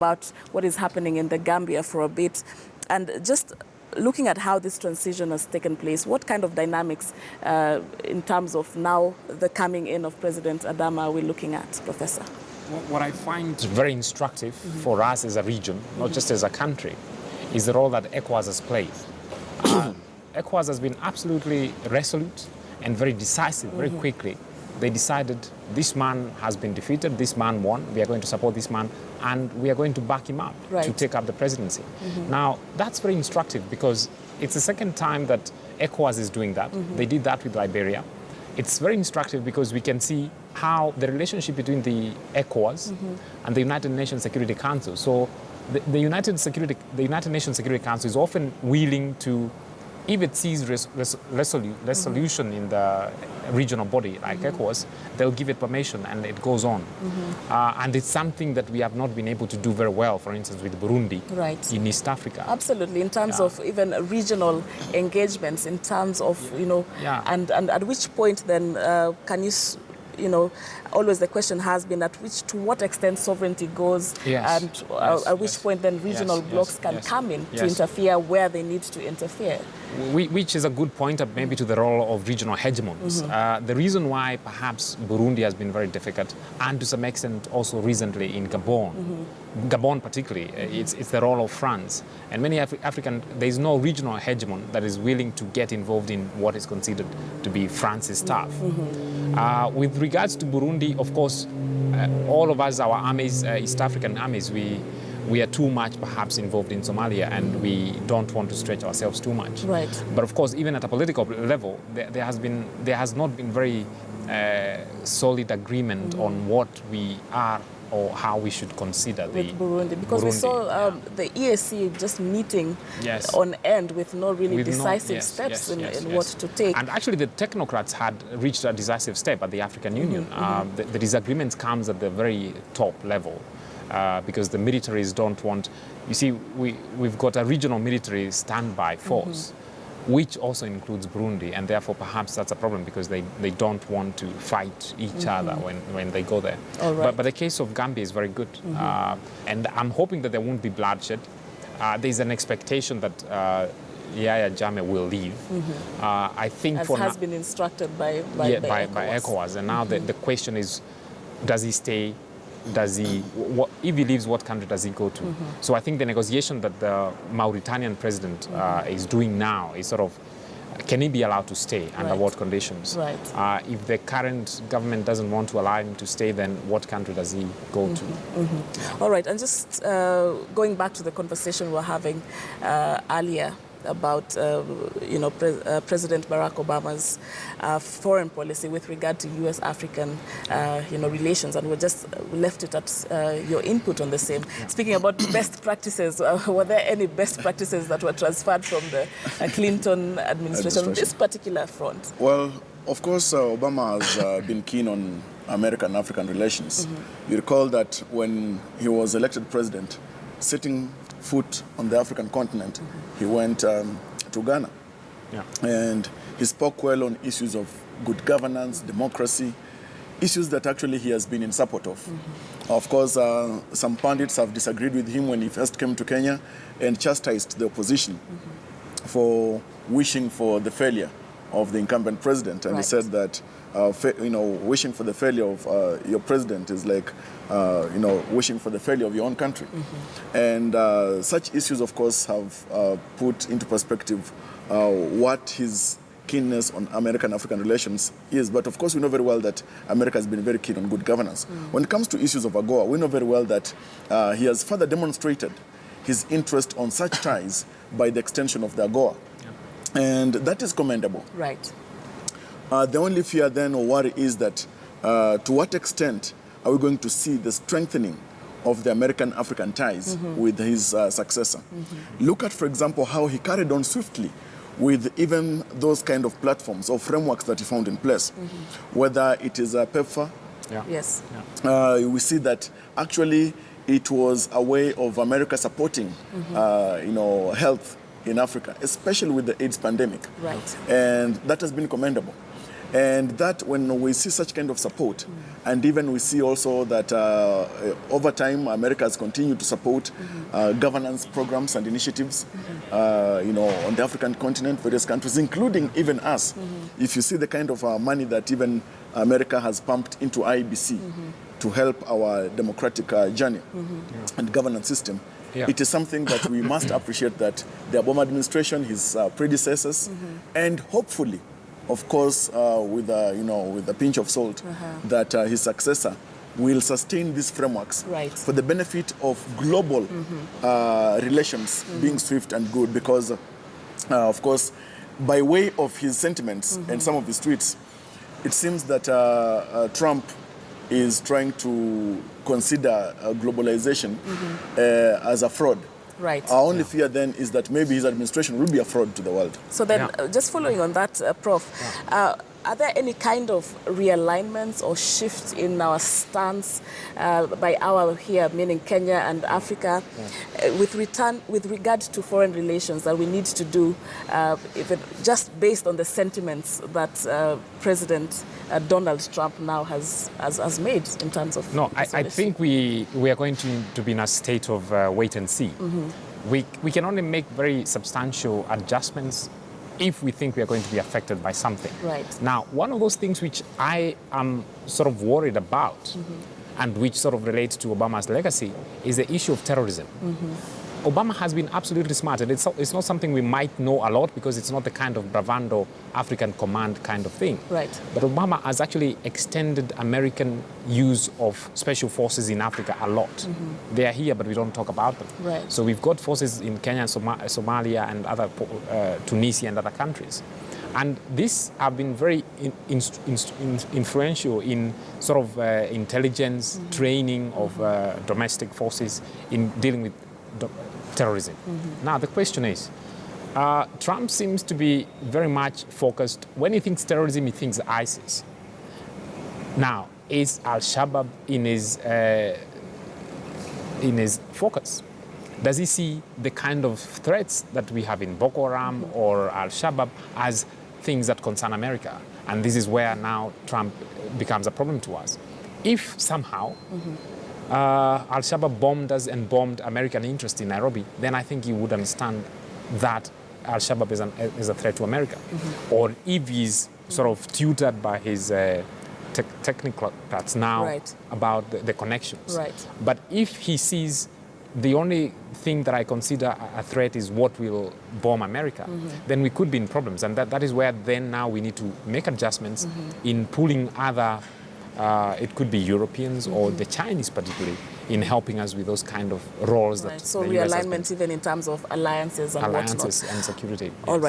about what is happening in the Gambia for a bit, and just looking at how this transition has taken place, what kind of dynamics in terms of now the coming in of President Adama are we looking at, Professor? What I find very instructive for us as a region, not just as a country, is the role that ECOWAS has played. ECOWAS has been absolutely resolute and very decisive, very quickly. They decided this man has been defeated, this man won, we are going to support this man, and we are going to back him up to take up the presidency. Now, that's very instructive because it's the second time that ECOWAS is doing that. They did that with Liberia. It's very instructive because we can see how the relationship between the ECOWAS and the United Nations Security Council. So the United Nations Security Council is often willing to, if it sees resolution in the regional body like ECOWAS, they'll give it permission and it goes on. And it's something that we have not been able to do very well, for instance, with Burundi in East Africa. Absolutely, in terms of even regional engagements, in terms of, and at which point then can you, always the question has been to what extent sovereignty goes and at which point then regional blocs can come in to interfere where they need to interfere. Which is a good point maybe to the role of regional hegemons. The reason why perhaps Burundi has been very difficult, and to some extent also recently in Gabon, Gabon particularly, it's the role of France. And many African, there is no regional hegemon that is willing to get involved in what is considered to be France's stuff. With regards to Burundi, of course, all of us, our armies, East African armies, we are too much perhaps involved in Somalia and we don't want to stretch ourselves too much. But of course, even at a political level, there has not been very solid agreement on what we are or how we should consider with Burundi, because we saw the EAC just meeting on end with no really decisive steps in what to take. And actually the technocrats had reached a decisive step at the African Union. The disagreement comes at the very top level because the militaries don't want, you see, we've got a regional military standby force, which also includes Burundi, and therefore perhaps that's a problem because they don't want to fight each other when they go there. But the case of Gambia is very good, and I'm hoping that there won't be bloodshed. There's an expectation that Yahya Jammeh will leave. I think as has been instructed by ECOWAS, and now the question is, does he stay? If he leaves, what country does he go to? So I think the negotiation that the Mauritanian president is doing now is sort of, can he be allowed to stay, under what conditions? If the current government doesn't want to allow him to stay, then what country does he go to? All right, and just going back to the conversation we were having earlier about President Barack Obama's foreign policy with regard to U.S.-African relations, and we just left it at your input on the same. Speaking about best practices, were there any best practices that were transferred from the Clinton administration on this particular front? Well, of course, Obama has been keen on American-African relations. You recall that when he was elected president, setting foot on the African continent, he went to Ghana. And he spoke well on issues of good governance, democracy, issues that actually he has been in support of. Of course, some pundits have disagreed with him when he first came to Kenya and chastised the opposition for wishing for the failure of the incumbent president. And he said that wishing for the failure of your president is like, wishing for the failure of your own country. And such issues, of course, have put into perspective what his keenness on American-African relations is. But of course, we know very well that America has been very keen on good governance. When it comes to issues of AGOA, we know very well that he has further demonstrated his interest on such ties by the extension of the AGOA. And that is commendable. The only fear then or worry is that to what extent are we going to see the strengthening of the American-African ties with his successor? Look at, for example, how he carried on swiftly with even those kind of platforms or frameworks that he found in place, whether it is a PEPFAR. We see that actually it was a way of America supporting, health in Africa, especially with the AIDS pandemic. And that has been commendable. And that when we see such kind of support, and even we see also that over time America has continued to support governance programs and initiatives, you know, on the African continent, various countries, including even us. If you see the kind of money that even America has pumped into IBC to help our democratic journey and governance system, it is something that we must appreciate, that the Obama administration, his predecessors, and hopefully, of course, with you know, with a pinch of salt, that his successor will sustain these frameworks for the benefit of global relations being swift and good. Because, of course, by way of his sentiments and some of his tweets, it seems that Trump is trying to consider globalization as a fraud. Our only fear then is that maybe his administration will be a fraud to the world. So then, just following on that, Prof, are there any kind of realignments or shifts in our stance by our here, meaning Kenya and Africa, with regard to foreign relations that we need to do, just based on the sentiments that President Donald Trump now has made in terms of... No, I think we are going to be in a state of wait and see. We can only make very substantial adjustments if we think we are going to be affected by something. Now, one of those things which I am sort of worried about, and which sort of relates to Obama's legacy, is the issue of terrorism. Obama has been absolutely smart, and it's not something we might know a lot, because it's not the kind of bravado African command kind of thing. But Obama has actually extended American use of special forces in Africa a lot. They are here, but we don't talk about them. So we've got forces in Kenya, Somalia, and other Tunisia and other countries. And these have been very influential in sort of intelligence, training of domestic forces in dealing with terrorism. Now, the question is, Trump seems to be very much focused. When he thinks terrorism, he thinks ISIS. Now, is Al-Shabaab in his focus? Does he see the kind of threats that we have in Boko Haram or Al-Shabaab as things that concern America? And this is where now Trump becomes a problem to us. If somehow Al-Shabaab bombed us and bombed American interest in Nairobi, then I think you would understand that Al-Shabaab is a threat to America. Or if he's sort of tutored by his technical parts now about the connections. But if he sees the only thing that I consider a threat is what will bomb America, then we could be in problems. And that is where then now we need to make adjustments in pulling other it could be Europeans or the Chinese particularly, in helping us with those kind of roles that so the US has realignment even in terms of alliances and alliances whatnot. and security. All right.